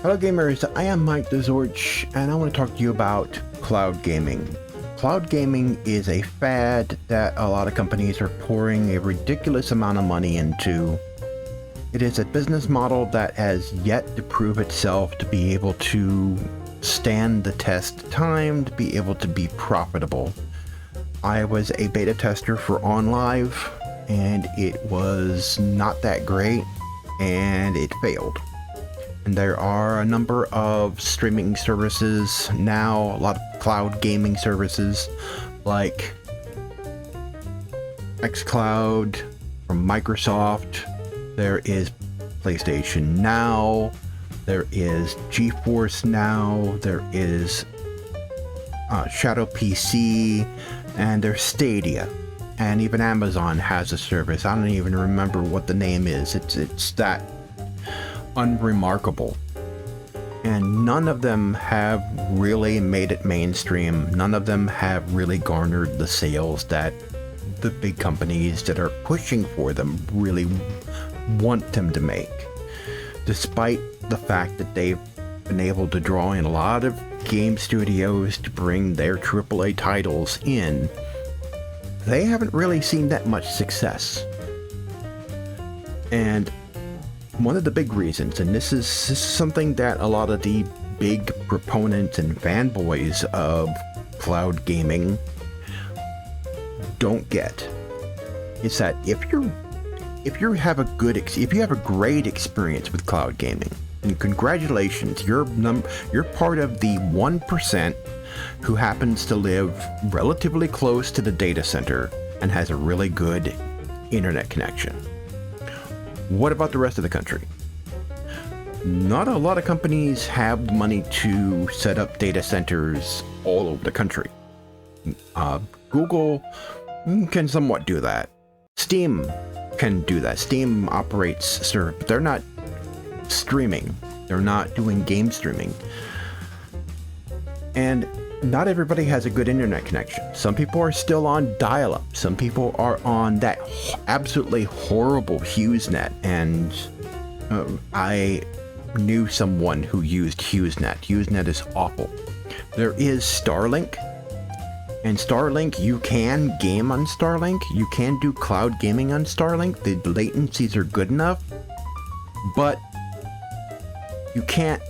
Hello gamers, I am Mike TheZorch, and I want to talk to you about cloud gaming. Cloud gaming is a fad that a lot of companies are pouring a ridiculous amount of money into. It is a business model that has yet to prove itself to be able to stand the test of time, to be able to be profitable. I was a beta tester for OnLive, and it was not that great, and it failed. And there are a number of streaming services now, a lot of cloud gaming services like xCloud from Microsoft. There is PlayStation Now, there is GeForce Now, there is Shadow PC, and there's Stadia. And even Amazon has a service. I don't even remember what the name is. It's that unremarkable, and none of them have really made it mainstream. None of them have really garnered the sales that the big companies that are pushing for them really want them to make, despite the fact that they've been able to draw in a lot of game studios to bring their AAA titles in. They haven't really seen that much success. And one of the big reasons, and this is something that a lot of the big proponents and fanboys of cloud gaming don't get, is that if you have a great experience with cloud gaming, and congratulations, you're part of the 1% who happens to live relatively close to the data center and has a really good internet connection. What about the rest of the country? Not a lot of companies have the money to set up data centers all over the country. Google can somewhat do that. Steam can do that. Steam operates server, but they're not streaming. They're not doing game streaming. And not everybody has a good internet connection. Some people are still on dial-up. Some people are on that absolutely horrible HughesNet, and I knew someone who used HughesNet. HughesNet is awful. There is Starlink, and Starlink, you can game on Starlink. You can do cloud gaming on Starlink. The latencies are good enough, but you can't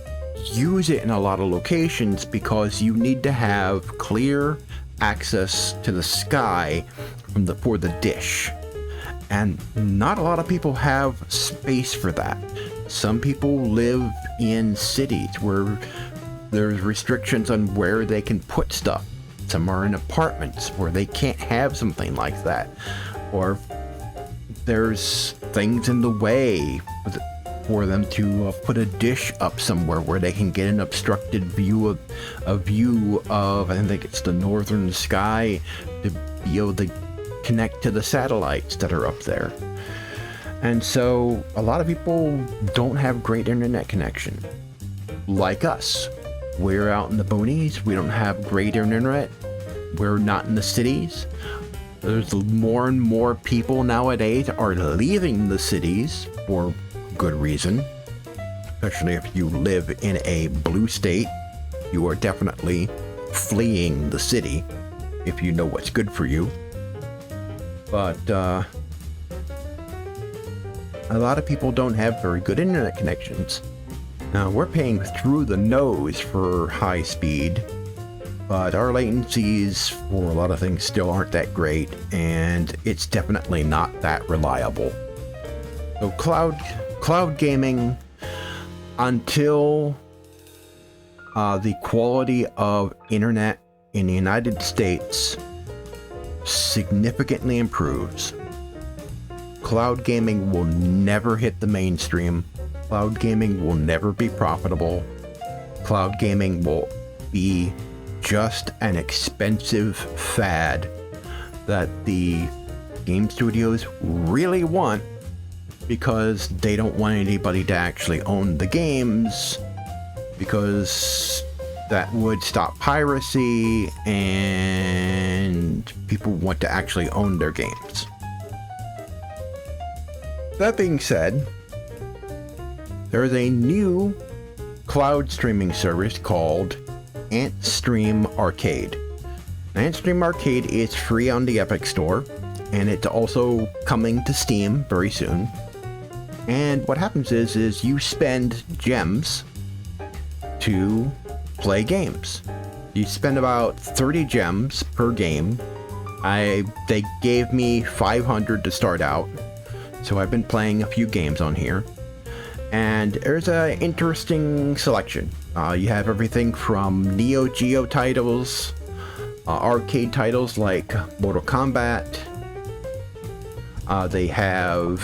use it in a lot of locations because you need to have clear access to the sky for the dish, and not a lot of people have space for that. Some people live in cities where there's restrictions on where they can put stuff. Some are in apartments where they can't have something like that, or there's things in the way for them to put a dish up somewhere where they can get an obstructed view of I think it's the northern sky, to be able to connect to the satellites that are up there. And so a lot of people don't have great internet connection. Like us, we're out in the boonies. We don't have great internet. We're not in the cities. There's more and more people nowadays are leaving the cities for good reason, especially if you live in a blue state. You are definitely fleeing the city if you know what's good for you. But a lot of people don't have very good internet connections. Now, we're paying through the nose for high speed, but our latencies for a lot of things still aren't that great, and it's definitely not that reliable. So cloud gaming, until the quality of internet in the United States significantly improves, cloud gaming will never hit the mainstream. Cloud gaming will never be profitable. Cloud gaming will be just an expensive fad that the game studios really want, because they don't want anybody to actually own the games, because that would stop piracy and people want to actually own their games. That being said, there is a new cloud streaming service called AntStream Arcade. AntStream Arcade is free on the Epic Store, and it's also coming to Steam very soon. And what happens is you spend gems to play games. You spend about 30 gems per game. They gave me 500 to start out, so I've been playing a few games on here. And there's an interesting selection. You have everything from Neo Geo titles, arcade titles like Mortal Kombat. They have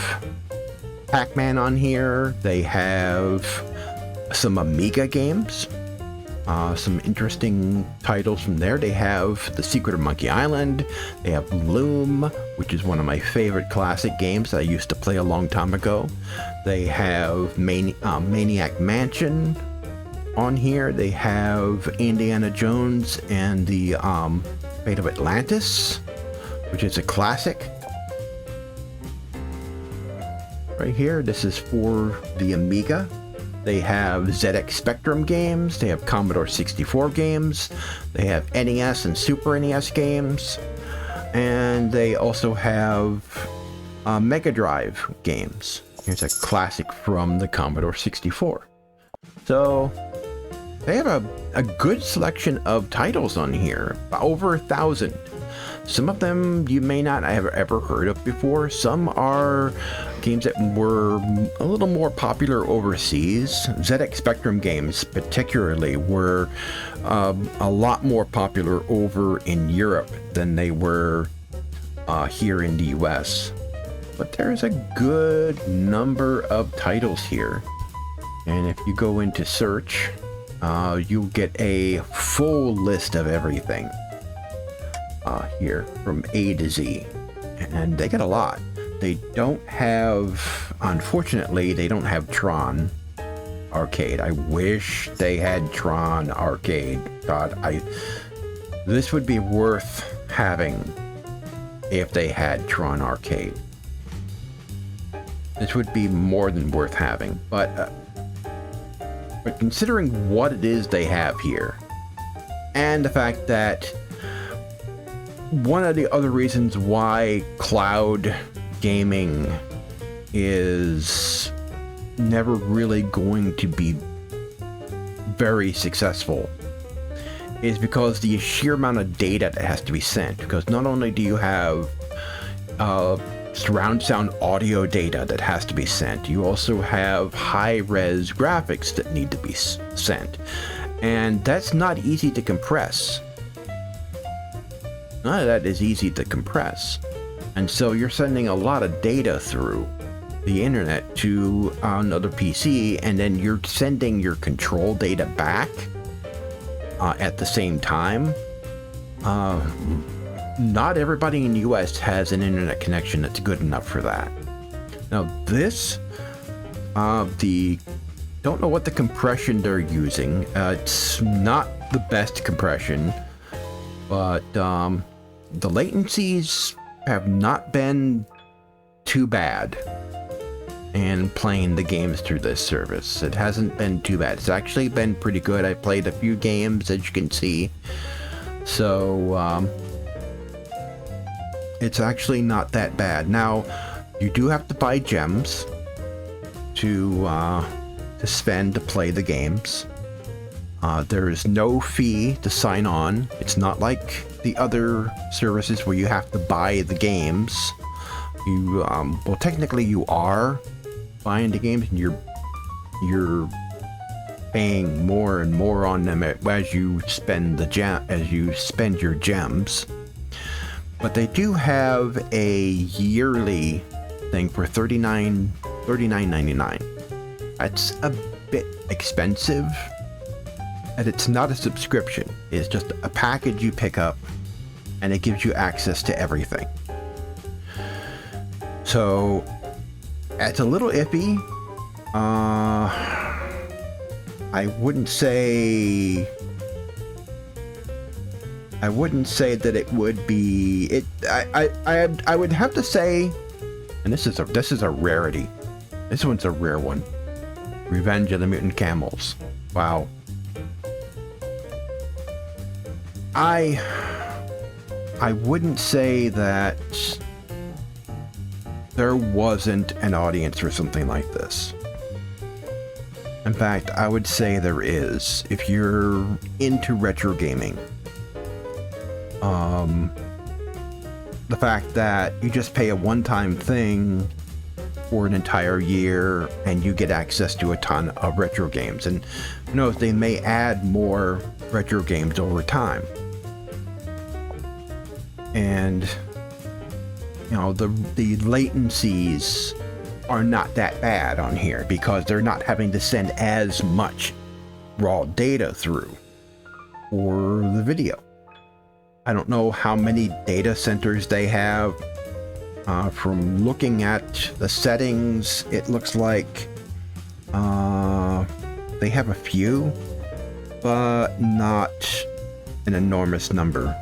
Pac-Man on here. They have some Amiga games. Some interesting titles from there. They have The Secret of Monkey Island. They have Loom, which is one of my favorite classic games that I used to play a long time ago. They have Maniac Mansion on here. They have Indiana Jones and the Fate of Atlantis, which is a classic. Right here, this is for the Amiga. They have ZX Spectrum games, they have Commodore 64 games, they have NES and Super NES games, and they also have Mega Drive games. Here's a classic from the Commodore 64. So they have a good selection of titles on here, over 1,000. Some of them you may not have ever heard of before. Some are games that were a little more popular overseas. ZX Spectrum games particularly were a lot more popular over in Europe than they were here in the US. But there's a good number of titles here. And if you go into search, you'll get a full list of everything. Here from A to Z, and they get a lot. They don't have, unfortunately, they don't have Tron Arcade. I wish they had Tron Arcade. God, this would be worth having if they had Tron Arcade. This would be more than worth having, but considering what it is they have here, and the fact that one of the other reasons why cloud gaming is never really going to be very successful is because the sheer amount of data that has to be sent. Because not only do you have surround sound audio data that has to be sent, you also have high-res graphics that need to be sent. And that's not easy to compress. None of that is easy to compress. And so you're sending a lot of data through the internet to another PC, and then you're sending your control data back at the same time. Not everybody in the US has an internet connection that's good enough for that. Now this, don't know what the compression they're using. It's not the best compression, but the latencies have not been too bad in playing the games through this service. It hasn't been too bad. It's actually been pretty good. I played a few games, as you can see. So, it's actually not that bad. Now, you do have to buy gems to spend to play the games. There is no fee to sign on. It's not like the other services where you have to buy the games. You, well, technically you are buying the games, and you're paying more and more on them as you spend your gems. But they do have a yearly thing for $39.99. That's a bit expensive. And it's not a subscription. It's just a package you pick up, and it gives you access to everything. So it's a little iffy. I wouldn't say that it would be it. I would have to say, and this is a rarity. This one's a rare one. Revenge of the Mutant Camels. Wow. I wouldn't say that there wasn't an audience for something like this. In fact, I would say there is. If you're into retro gaming, the fact that you just pay a one-time thing for an entire year and you get access to a ton of retro games, and you know, they may add more retro games over time. And you know, the latencies are not that bad on here because they're not having to send as much raw data through for the video. I don't know how many data centers they have. From looking at the settings, it looks like they have a few, but not an enormous number.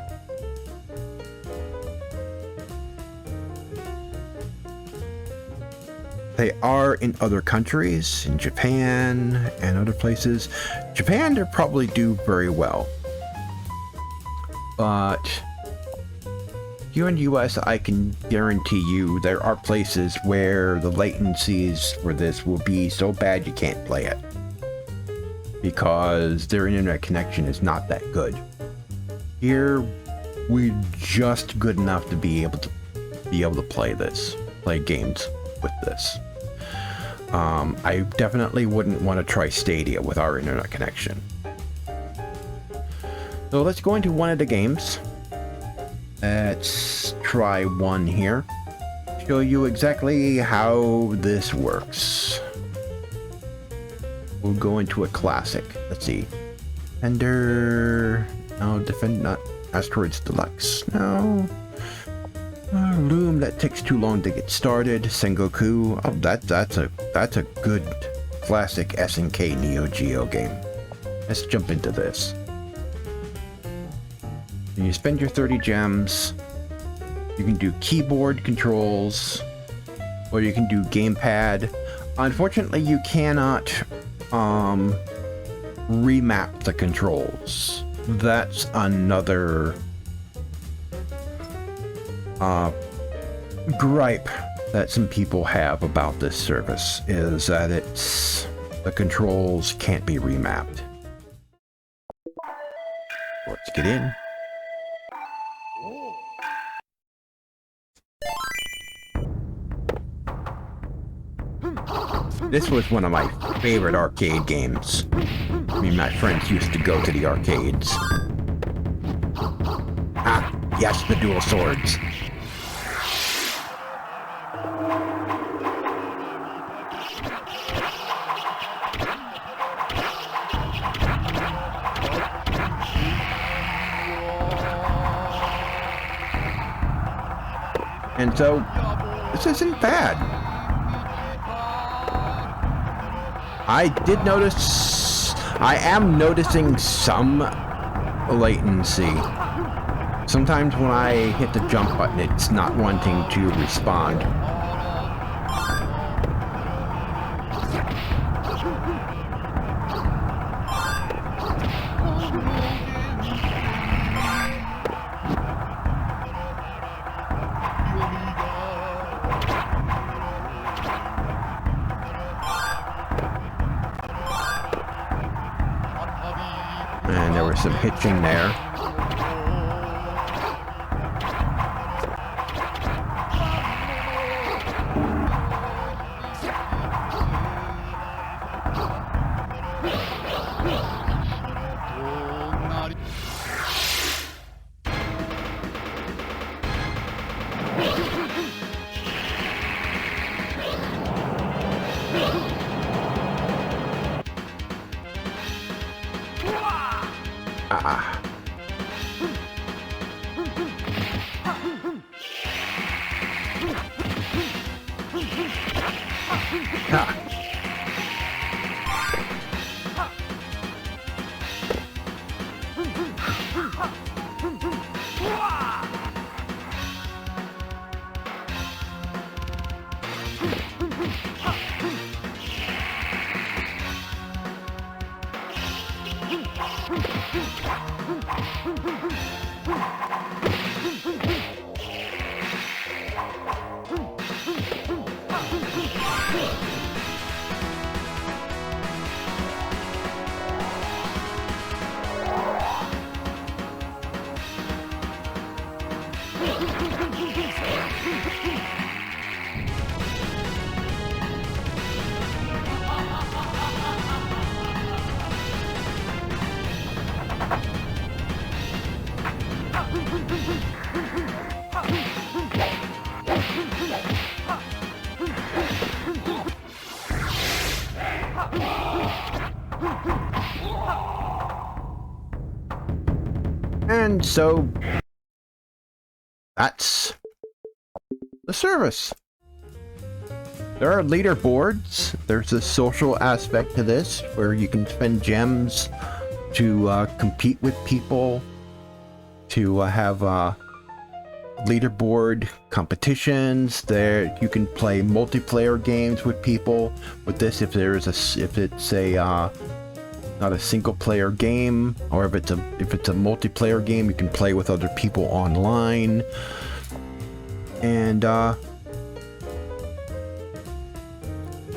They are in other countries, in Japan and other places. Japan, they probably do very well. But here in the US, I can guarantee you there are places where the latencies for this will be so bad you can't play it, because their internet connection is not that good. Here, we're just good enough to be able to play games with this. I definitely wouldn't want to try Stadia with our internet connection. So let's go into one of the games. Let's try one here. Show you exactly how this works. We'll go into a classic. Let's see. Not Asteroids Deluxe. No. Loom, that takes too long to get started. Sengoku. Oh, that's a good classic SNK Neo Geo game. Let's jump into this. You spend your 30 gems. You can do keyboard controls, or you can do gamepad. Unfortunately, you cannot remap the controls. That's another gripe that some people have about this service, is that the controls can't be remapped. Let's get in. This was one of my favorite arcade games. Me and my friends used to go to the arcades. Ah, yes, the dual swords. And so, this isn't bad. I did notice, I am noticing some latency. Sometimes when I hit the jump button, it's not wanting to respond. And there was some hitching there. Ah. Ah. And so that's the service. There are leaderboards. There's a social aspect to this where you can spend gems to compete with people, to have leaderboard competitions. There you can play multiplayer games with people with this if it's a not a single player game, or if it's a multiplayer game, you can play with other people online. And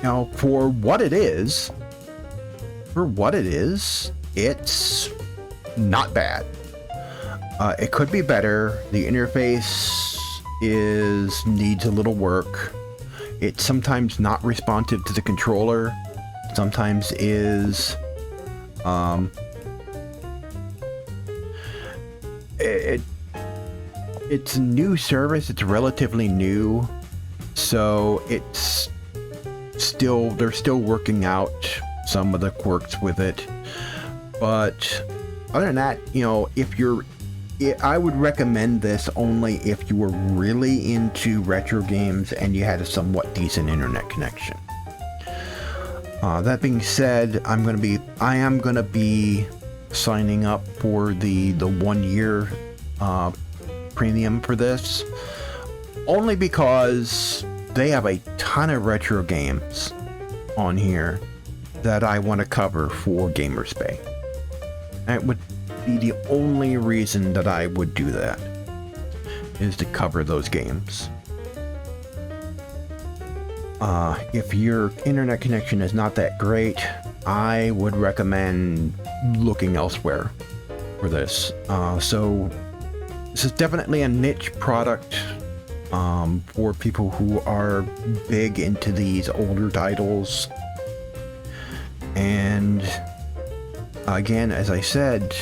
now for what it is, it's not bad. It could be better. The interface needs a little work. It's sometimes not responsive to the controller. Sometimes is. It's a new service. It's relatively new, so they're still working out some of the quirks with it. But other than that, I would recommend this only if you were really into retro games and you had a somewhat decent internet connection. That being said, I am gonna be signing up for the 1 year premium for this, only because they have a ton of retro games on here that I want to cover for Gamers Bay. That would be the only reason that I would do that, is to cover those games. If your internet connection is not that great, I would recommend looking elsewhere for this. So this is definitely a niche product for people who are big into these older titles. And again, as I said,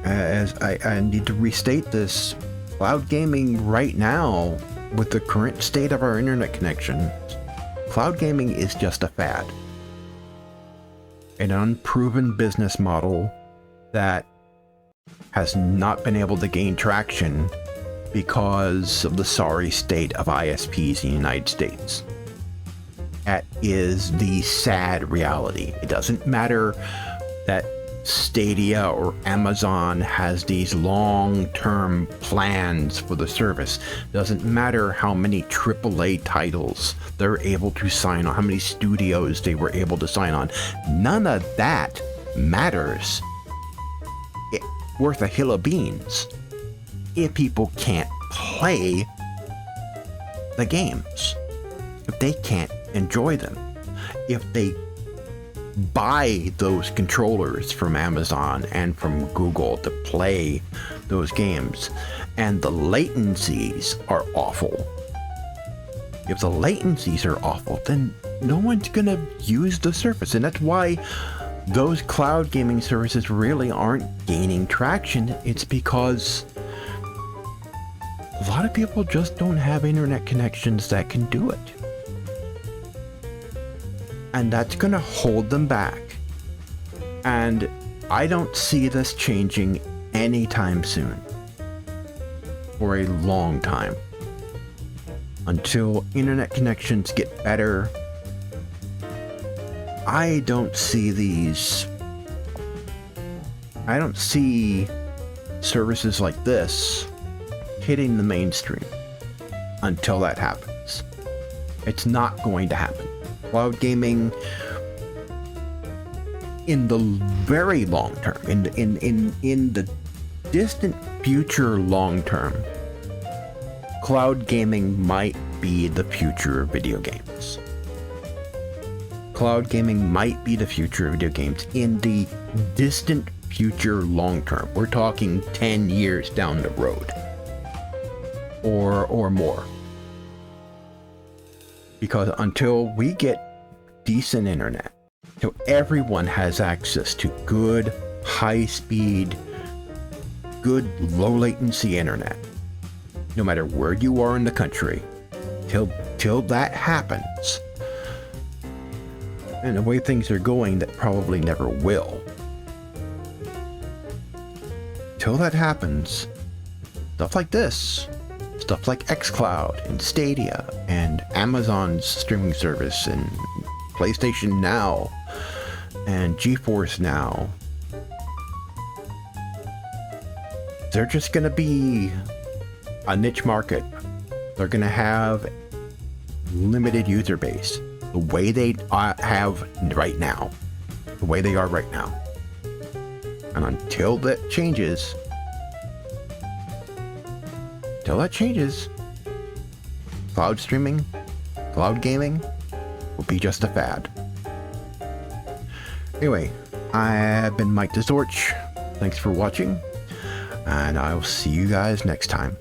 as I need to restate this, cloud gaming right now, with the current state of our internet connection, cloud gaming is just a fad. An unproven business model that has not been able to gain traction because of the sorry state of ISPs in the United States. That is the sad reality. It doesn't matter that Stadia or Amazon has these long-term plans for the service. Doesn't matter how many AAA titles they're able to sign on, how many studios they were able to sign on. None of that matters. It's worth a hill of beans if people can't play the games, if they can't enjoy them, if they buy those controllers from Amazon and from Google to play those games, and the latencies are awful. If the latencies are awful, then no one's gonna use the service, and that's why those cloud gaming services really aren't gaining traction. It's because a lot of people just don't have internet connections that can do it. And that's going to hold them back. And I don't see this changing anytime soon. For a long time. Until internet connections get better, I don't see services like this hitting the mainstream until that happens. It's not going to happen. Cloud gaming, in the very long term, in the distant future long term, cloud gaming might be the future of video games. Cloud gaming might be the future of video games in the distant future long term. We're talking 10 years down the road or more. Because until we get decent internet, so everyone has access to good, high-speed, good, low-latency internet, no matter where you are in the country, till that happens, and the way things are going, that probably never will. until that happens, stuff like this, stuff like xCloud and Stadia and Amazon's streaming service and PlayStation Now and GeForce Now, they're just going to be a niche market. They're going to have limited user base, the way they have right now, the way they are right now. And until that changes, cloud streaming, cloud gaming will be just a fad. Anyway, I've been Mike TheZorch. Thanks for watching, and I'll see you guys next time.